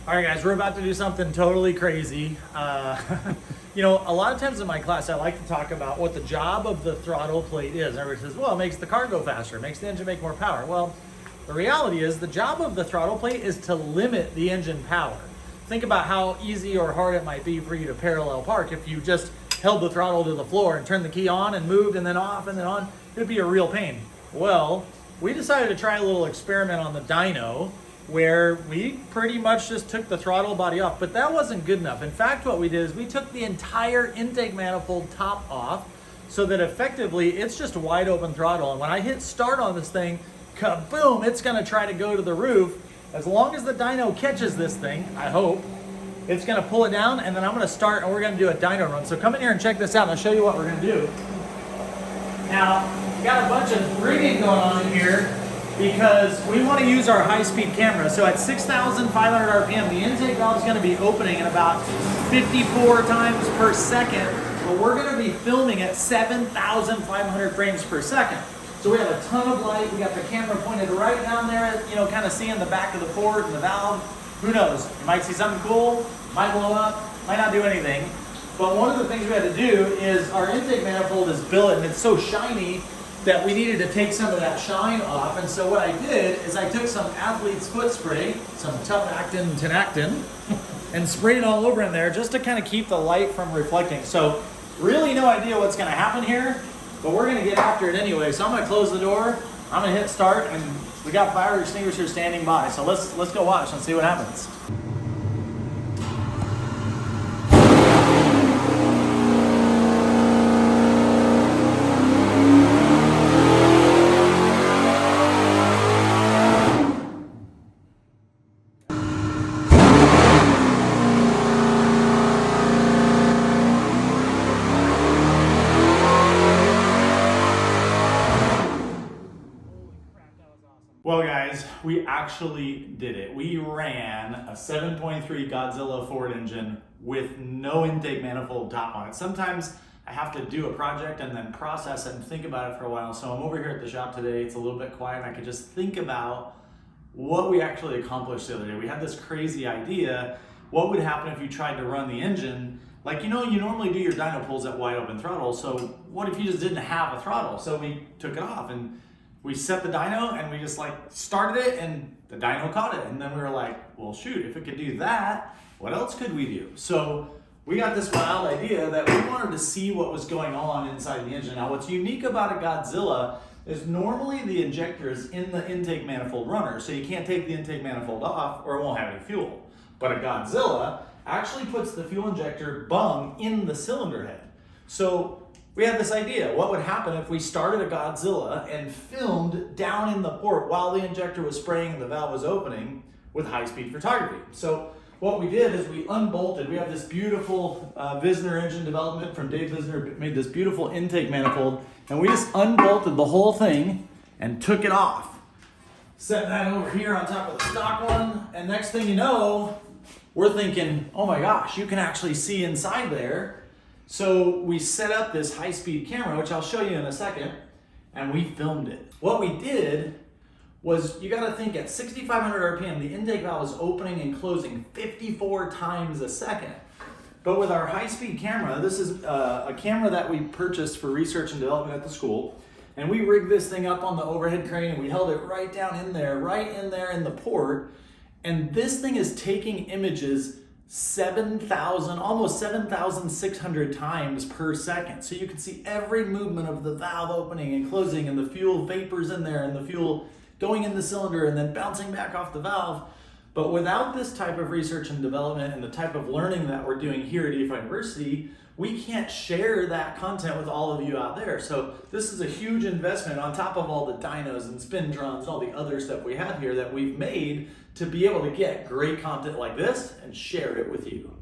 All right, guys, we're about to do something totally crazy. You know, a lot of times in my class, I like to talk about what the job of the throttle plate is. Everybody says, well, it makes the car go faster, it makes the engine make more power. Well, the reality is the job of the throttle plate is to limit the engine power. Think about how easy or hard it might be for you to parallel park if you just held the throttle to the floor and turned the key on and moved and then off and then on. It'd be a real pain. Well, we decided to try a little experiment on the dyno where we pretty much just took the throttle body off, but that wasn't good enough. In fact, what we did is we took the entire intake manifold top off so that effectively it's just a wide open throttle. And when I hit start on this thing, kaboom, it's gonna try to go to the roof. As long as the dyno catches this thing, I hope, it's gonna pull it down, and then I'm gonna start and we're gonna do a dyno run. So come in here and check this out and I'll show you what we're gonna do. Now, we got a bunch of rigging going on in here because we want to use our high-speed camera. So at 6,500 RPM, the intake valve is going to be opening at about 54 times per second, but we're going to be filming at 7,500 frames per second. So we have a ton of light. We got the camera pointed right down there, you know, kind of seeing the back of the port and the valve. Who knows? You might see something cool, might blow up, might not do anything. But one of the things we had to do is our intake manifold is billet and it's so shiny that we needed to take some of that shine off. And so what I did is I took some athlete's foot spray, some tough actin, tenactin, and sprayed it all over in there just to kind of keep the light from reflecting. So really no idea what's gonna happen here, but we're gonna get after it anyway. So I'm gonna close the door, I'm gonna hit start, and we got fire extinguishers standing by. So let's go watch and see what happens. Well, guys, we actually did it. We ran a 7.3 Godzilla Ford engine with no intake manifold top on it. Sometimes I have to do a project and then process it and think about it for a while. So I'm over here at the shop today. It's a little bit quiet and I could just think about what we actually accomplished the other day. We had this crazy idea. What would happen if you tried to run the engine? Like, you know, you normally do your dyno pulls at wide open throttle. So what if you just didn't have a throttle? So we took it off and we set the dyno and we just like started it and the dyno caught it. And then we were like, well, shoot, if it could do that, what else could we do? So we got this wild idea that we wanted to see what was going on inside the engine. Now, what's unique about a Godzilla is normally the injector is in the intake manifold runner. So you can't take the intake manifold off or it won't have any fuel. But a Godzilla actually puts the fuel injector bung in the cylinder head. So we had this idea. What would happen if we started a Godzilla and filmed down in the port while the injector was spraying and the valve was opening with high-speed photography? So what we did is we unbolted. We have this beautiful Visner engine development from Dave Visner, made this beautiful intake manifold, and we just unbolted the whole thing and took it off. Set that over here on top of the stock one, and next thing you know, we're thinking, oh my gosh, you can actually see inside there. So we set up this high-speed camera, which I'll show you in a second, and we filmed it. What we did was, you gotta think at 6,500 RPM, the intake valve is opening and closing 54 times a second. But with our high-speed camera, this is a camera that we purchased for research and development at the school, and we rigged this thing up on the overhead crane and we held it right down in there, right in there in the port, and this thing is taking images 7,000, almost 7,600 times per second. So you can see every movement of the valve opening and closing and the fuel vapors in there and the fuel going in the cylinder and then bouncing back off the valve. But without this type of research and development and the type of learning that we're doing here at EFI University, we can't share that content with all of you out there. So this is a huge investment on top of all the dynos and spin drums and all the other stuff we have here that we've made to be able to get great content like this and share it with you.